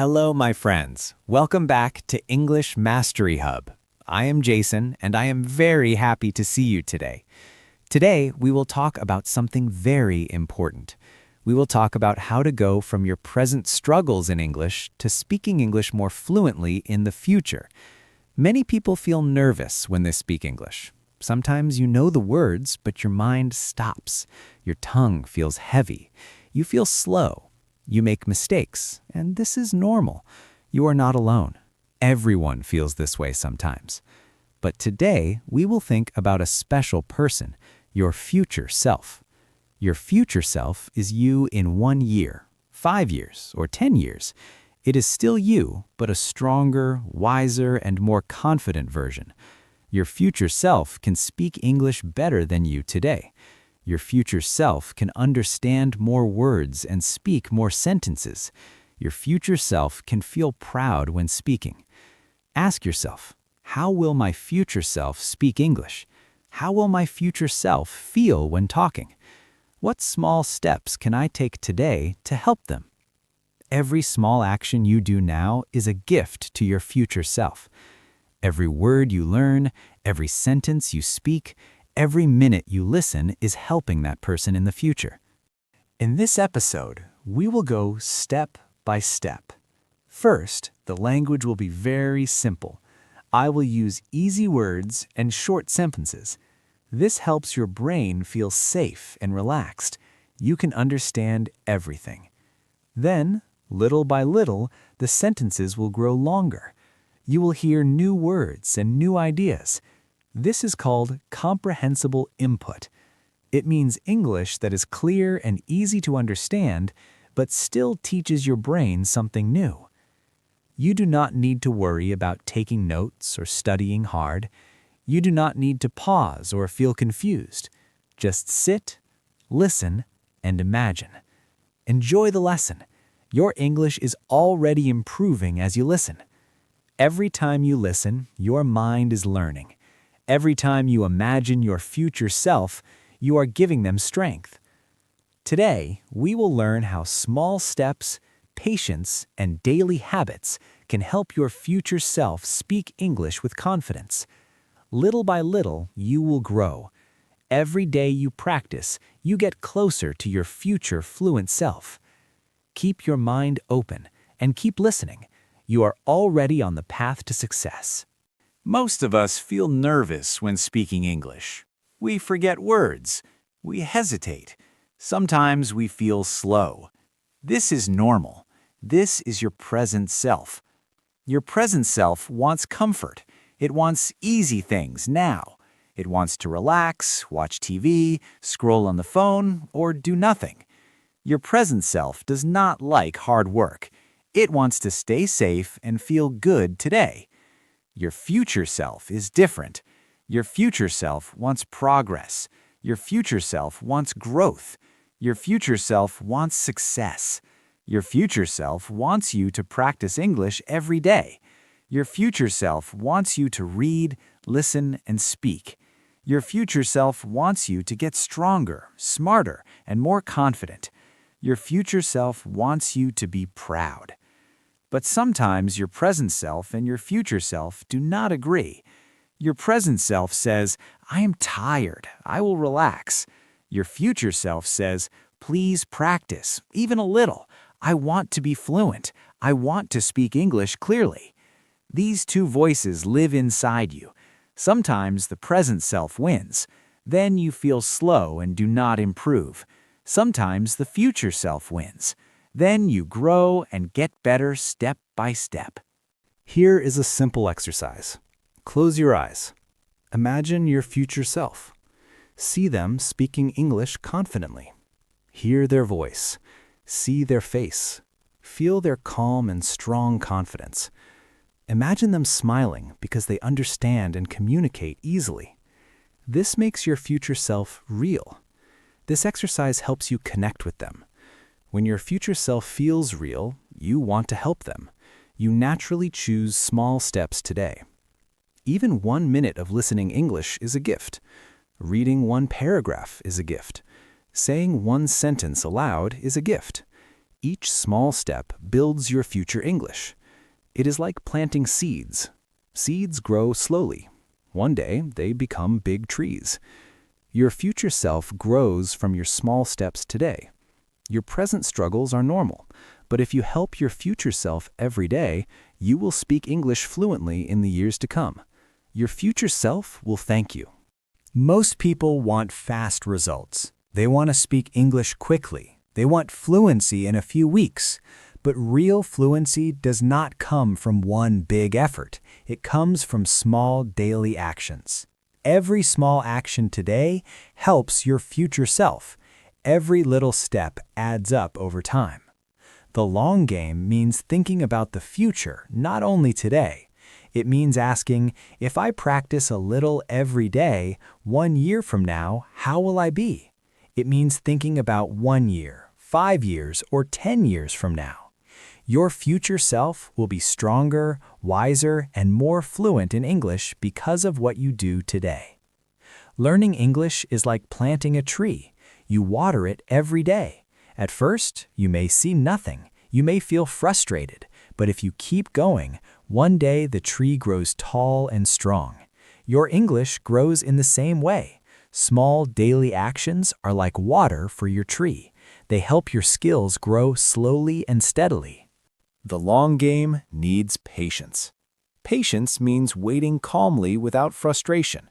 Hello, my friends. Welcome back to English Mastery Hub. I am Jason, and I am very happy to see you today. Today, we will talk about something very important. We will talk about how to go from your present struggles in English to speaking English more fluently in the future. Many people feel nervous when they speak English. Sometimes you know the words, but your mind stops. Your tongue feels heavy. You feel slow. You make mistakes, and this is normal. You are not alone. Everyone feels this way sometimes. But today, we will think about a special person, your future self. Your future self is you in 1 year, 5 years, or 10 years. It is still you, but a stronger, wiser, and more confident version. Your future self can speak English better than you today. Your future self can understand more words and speak more sentences. Your future self can feel proud when speaking. Ask yourself, how will my future self speak English? How will my future self feel when talking? What small steps can I take today to help them? Every small action you do now is a gift to your future self. Every word you learn, every sentence you speak, every minute you listen is helping that person in the future. In this episode, we will go step by step. First, the language will be very simple. I will use easy words and short sentences. This helps your brain feel safe and relaxed. You can understand everything. Then, little by little, the sentences will grow longer. You will hear new words and new ideas. This is called comprehensible input. It means English that is clear and easy to understand, but still teaches your brain something new. You do not need to worry about taking notes or studying hard. You do not need to pause or feel confused. Just sit, listen, and imagine. Enjoy the lesson. Your English is already improving as you listen. Every time you listen, your mind is learning. Every time you imagine your future self, you are giving them strength. Today, we will learn how small steps, patience, and daily habits can help your future self speak English with confidence. Little by little, you will grow. Every day you practice, you get closer to your future fluent self. Keep your mind open and keep listening. You are already on the path to success. Most of us feel nervous when speaking English. We forget words. We hesitate. Sometimes we feel slow. This is normal. This is your present self. Your present self wants comfort. It wants easy things now. It wants to relax, watch TV, scroll on the phone, or do nothing. Your present self does not like hard work. It wants to stay safe and feel good today. Your future self is different. Your future self wants progress. Your future self wants growth. Your future self wants success. Your future self wants you to practice English every day. Your future self wants you to read, listen, and speak. Your future self wants you to get stronger, smarter, and more confident. Your future self wants you to be proud. But sometimes your present self and your future self do not agree. Your present self says, I am tired, I will relax. Your future self says, please practice, even a little. I want to be fluent. I want to speak English clearly. These two voices live inside you. Sometimes the present self wins. Then you feel slow and do not improve. Sometimes the future self wins. Then you grow and get better step by step. Here is a simple exercise. Close your eyes. Imagine your future self. See them speaking English confidently. Hear their voice. See their face. Feel their calm and strong confidence. Imagine them smiling because they understand and communicate easily. This makes your future self real. This exercise helps you connect with them. When your future self feels real, you want to help them. You naturally choose small steps today. Even 1 minute of listening English is a gift. Reading 1 paragraph is a gift. Saying 1 sentence aloud is a gift. Each small step builds your future English. It is like planting seeds. Seeds grow slowly. One day, they become big trees. Your future self grows from your small steps today. Your present struggles are normal, but if you help your future self every day, you will speak English fluently in the years to come. Your future self will thank you. Most people want fast results. They want to speak English quickly. They want fluency in a few weeks. But real fluency does not come from one big effort. It comes from small daily actions. Every small action today helps your future self. Every little step adds up over time. The long game means thinking about the future, not only today. It means asking, if I practice a little every day, 1 year from now, how will I be? It means thinking about 1 year, 5 years, or 10 years from now. Your future self will be stronger, wiser, and more fluent in English because of what you do today. Learning English is like planting a tree. You water it every day. At first, you may see nothing. You may feel frustrated. But if you keep going, one day the tree grows tall and strong. Your English grows in the same way. Small daily actions are like water for your tree. They help your skills grow slowly and steadily. The long game needs patience. Patience means waiting calmly without frustration.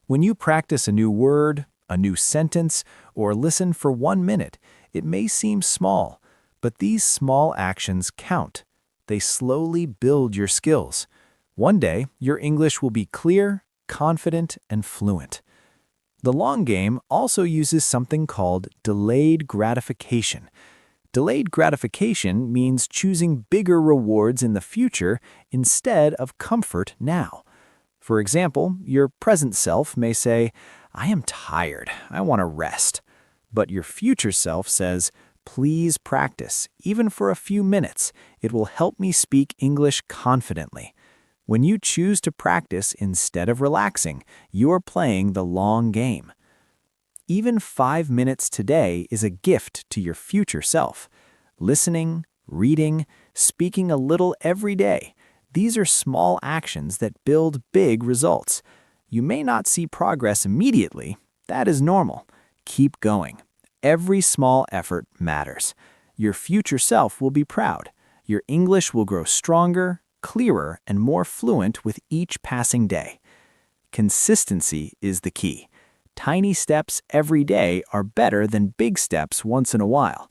When you practice a new word, a new sentence, or listen for 1 minute, it may seem small, but these small actions count. They slowly build your skills. One day, your English will be clear, confident, and fluent. The long game also uses something called delayed gratification. Delayed gratification means choosing bigger rewards in the future instead of comfort now. For example, your present self may say, I am tired, I want to rest. But your future self says, please practice, even for a few minutes. It will help me speak English confidently. When you choose to practice instead of relaxing, you are playing the long game. Even 5 minutes today is a gift to your future self. Listening, reading, speaking a little every day. These are small actions that build big results. You may not see progress immediately. That is normal. Keep going. Every small effort matters. Your future self will be proud. Your English will grow stronger, clearer, and more fluent with each passing day. Consistency is the key. Tiny steps every day are better than big steps once in a while.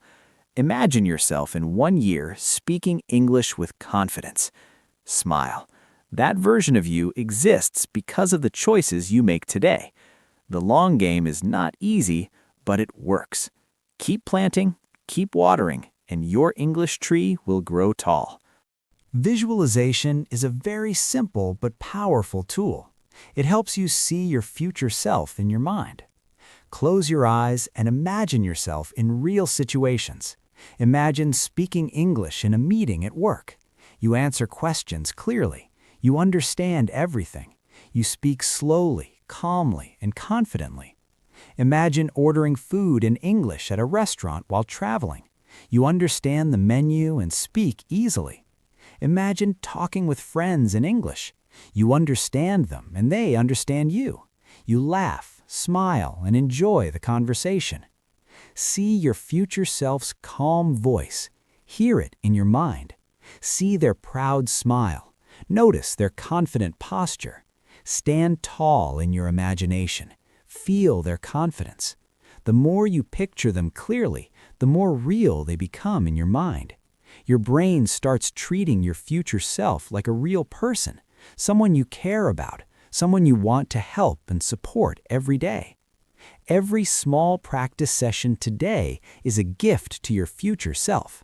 Imagine yourself in 1 year speaking English with confidence. Smile. That version of you exists because of the choices you make today. The long game is not easy, but it works. Keep planting, keep watering, and your English tree will grow tall. Visualization is a very simple but powerful tool. It helps you see your future self in your mind. Close your eyes and imagine yourself in real situations. Imagine speaking English in a meeting at work. You answer questions clearly. You understand everything. You speak slowly, calmly, and confidently. Imagine ordering food in English at a restaurant while traveling. You understand the menu and speak easily. Imagine talking with friends in English. You understand them and they understand you. You laugh, smile, and enjoy the conversation. See your future self's calm voice. Hear it in your mind. See their proud smile. Notice their confident posture. Stand tall in your imagination. Feel their confidence. The more you picture them clearly, the more real they become in your mind. Your brain starts treating your future self like a real person, someone you care about, someone you want to help and support every day. Every small practice session today is a gift to your future self.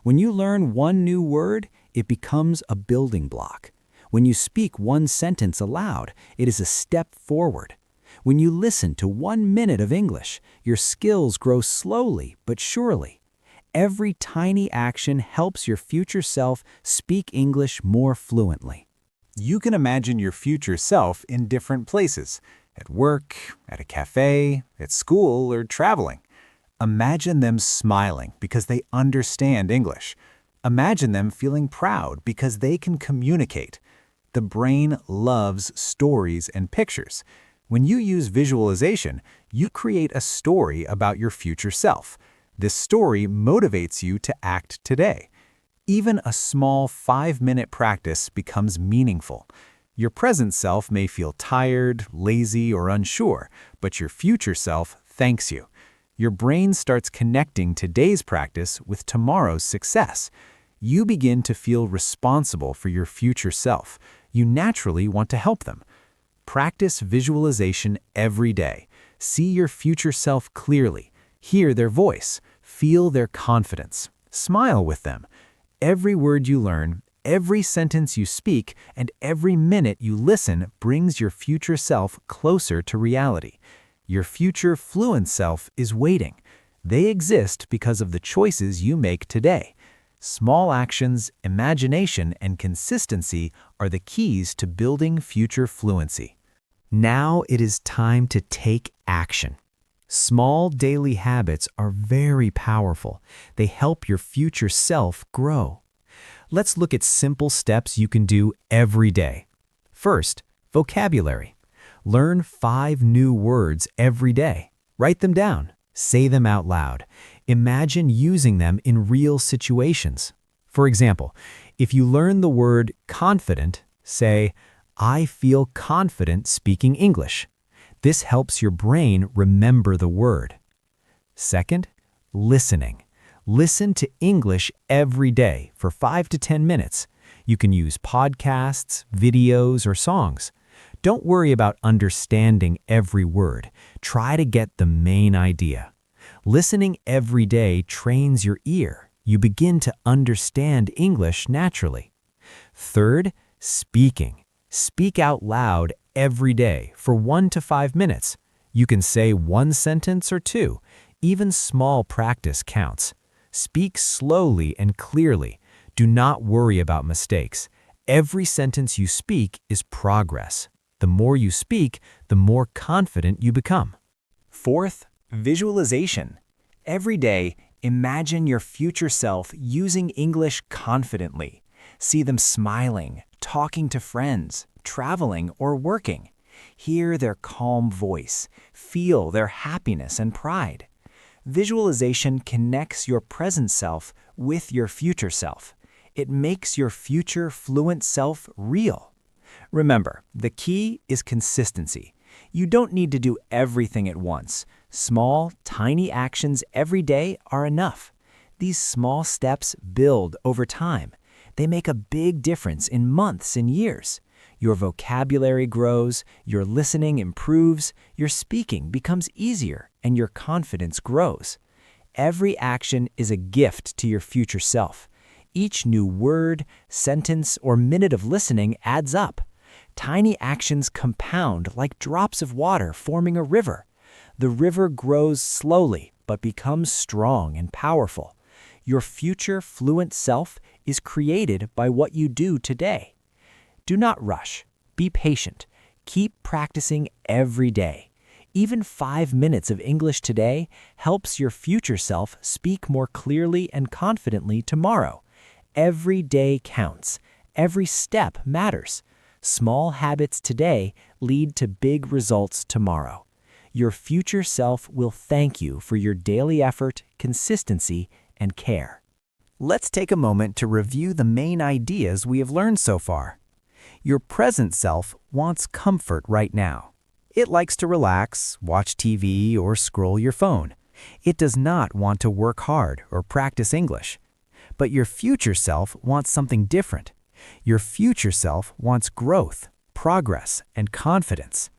When you learn one new word, it becomes a building block. When you speak one sentence aloud, it is a step forward. When you listen to 1 minute of English, your skills grow slowly but surely. Every tiny action helps your future self speak English more fluently. You can imagine your future self in different places, at work, at a cafe, at school, or traveling. Imagine them smiling because they understand English. Imagine them feeling proud because they can communicate. The brain loves stories and pictures. When you use visualization, you create a story about your future self. This story motivates you to act today. Even a small 5-minute practice becomes meaningful. Your present self may feel tired, lazy, or unsure, but your future self thanks you. Your brain starts connecting today's practice with tomorrow's success. You begin to feel responsible for your future self. You naturally want to help them. Practice visualization every day. See your future self clearly. Hear their voice. Feel their confidence. Smile with them. Every word you learn, every sentence you speak, and every minute you listen brings your future self closer to reality. Your future fluent self is waiting. They exist because of the choices you make today. Small actions, imagination, and consistency are the keys to building future fluency. Now it is time to take action. Small daily habits are very powerful. They help your future self grow. Let's look at simple steps you can do every day. First, vocabulary. Learn 5 new words every day. Write them down. Say them out loud. Imagine using them in real situations. For example, if you learn the word confident, say, "I feel confident speaking English." This helps your brain remember the word. Second, listening. Listen to English every day for 5 to 10 minutes. You can use podcasts, videos, or songs. Don't worry about understanding every word. Try to get the main idea. Listening every day trains your ear. You begin to understand English naturally. Third, speaking. Speak out loud every day for 1 to 5 minutes. You can say 1 sentence or 2. Even small practice counts. Speak slowly and clearly. Do not worry about mistakes. Every sentence you speak is progress. The more you speak, the more confident you become. Fourth, visualization. Every day, imagine your future self using English confidently. See them smiling, talking to friends, traveling, or working. Hear their calm voice. Feel their happiness and pride. Visualization connects your present self with your future self. It makes your future fluent self real. Remember, the key is consistency. You don't need to do everything at once. Small, tiny actions every day are enough. These small steps build over time. They make a big difference in months and years. Your vocabulary grows, your listening improves, your speaking becomes easier, and your confidence grows. Every action is a gift to your future self. Each new word, sentence, or minute of listening adds up. Tiny actions compound like drops of water forming a river. The river grows slowly but becomes strong and powerful. Your future fluent self is created by what you do today. Do not rush. Be patient. Keep practicing every day. Even 5 minutes of English today helps your future self speak more clearly and confidently tomorrow. Every day counts. Every step matters. Small habits today lead to big results tomorrow. Your future self will thank you for your daily effort, consistency, and care. Let's take a moment to review the main ideas we have learned so far. Your present self wants comfort right now. It likes to relax, watch TV, or scroll your phone. It does not want to work hard or practice English. But your future self wants something different. Your future self wants growth, progress, and confidence.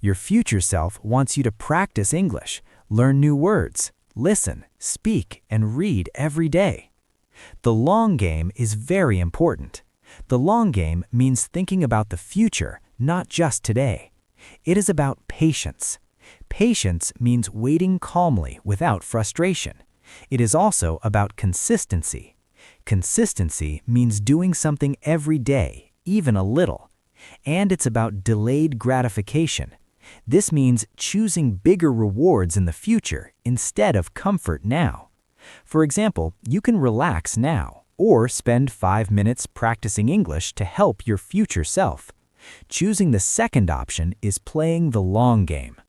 Your future self wants you to practice English, learn new words, listen, speak, and read every day. The long game is very important. The long game means thinking about the future, not just today. It is about patience. Patience means waiting calmly without frustration. It is also about consistency. Consistency means doing something every day, even a little. And it's about delayed gratification. This means choosing bigger rewards in the future instead of comfort now. For example, you can relax now or spend 5 minutes practicing English to help your future self. Choosing the second option is playing the long game.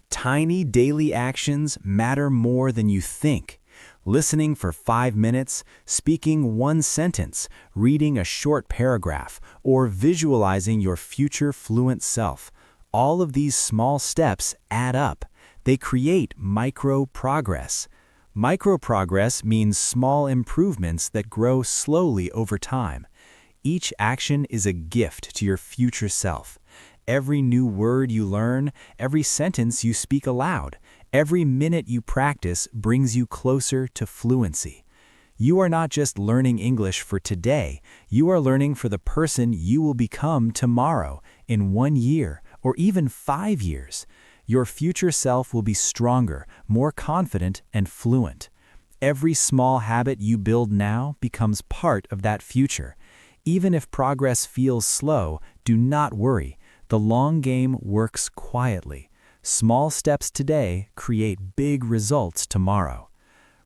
Tiny daily actions matter more than you think. Listening for 5 minutes, speaking one sentence, reading a short paragraph, or visualizing your future fluent self. All of these small steps add up. They create micro-progress. Micro-progress means small improvements that grow slowly over time. Each action is a gift to your future self. Every new word you learn, every sentence you speak aloud, every minute you practice brings you closer to fluency. You are not just learning English for today, you are learning for the person you will become tomorrow, in 1 year, or even 5 years. Your future self will be stronger, more confident, and fluent. Every small habit you build now becomes part of that future. Even if progress feels slow, do not worry. The long game works quietly. Small steps today create big results tomorrow.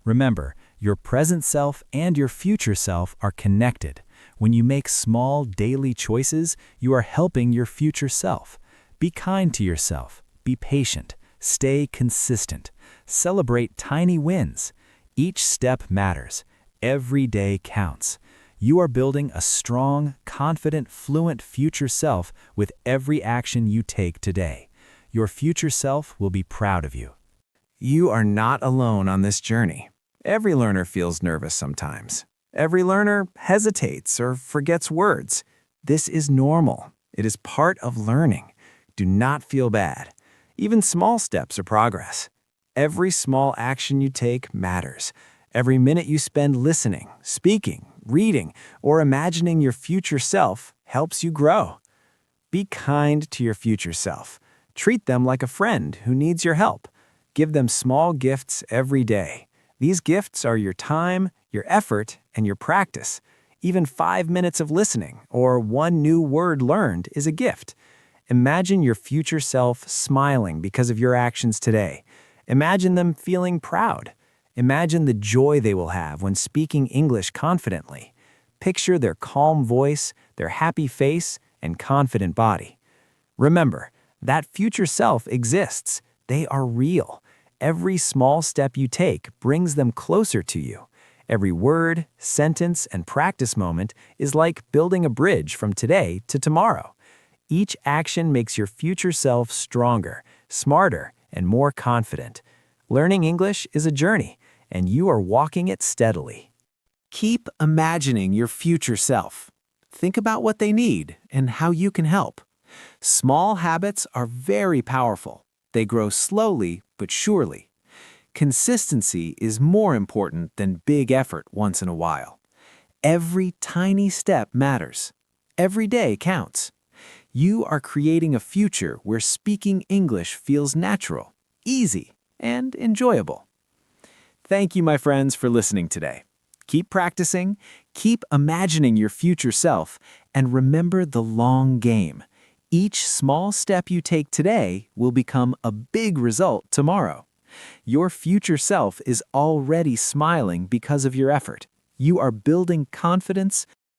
Remember, your present self and your future self are connected. When you make small daily choices, you are helping your future self. Be kind to yourself. Be patient. Stay consistent. Celebrate tiny wins. Each step matters. Every day counts. You are building a strong, confident, fluent future self with every action you take today. Your future self will be proud of you. You are not alone on this journey. Every learner feels nervous sometimes. Every learner hesitates or forgets words. This is normal. It is part of learning. Do not feel bad. Even small steps are progress. Every small action you take matters. Every minute you spend listening, speaking, reading, or imagining your future self helps you grow. Be kind to your future self. Treat them like a friend who needs your help. Give them small gifts every day. These gifts are your time, your effort, and your practice. Even 5 minutes of listening or 1 new word learned is a gift. Imagine your future self smiling because of your actions today. Imagine them feeling proud. Imagine the joy they will have when speaking English confidently. Picture their calm voice, their happy face, and confident body. Remember, that future self exists. They are real. Every small step you take brings them closer to you. Every word, sentence, and practice moment is like building a bridge from today to tomorrow. Each action makes your future self stronger, smarter, and more confident. Learning English is a journey, and you are walking it steadily. Keep imagining your future self. Think about what they need and how you can help. Small habits are very powerful. They grow slowly but surely. Consistency is more important than big effort once in a while. Every tiny step matters. Every day counts. You are creating a future where speaking English feels natural, easy, and enjoyable. Thank you, my friends, for listening today. Keep practicing, keep imagining your future self, and remember the long game. Each small step you take today will become a big result tomorrow. Your future self is already smiling because of your effort. You are building confidence,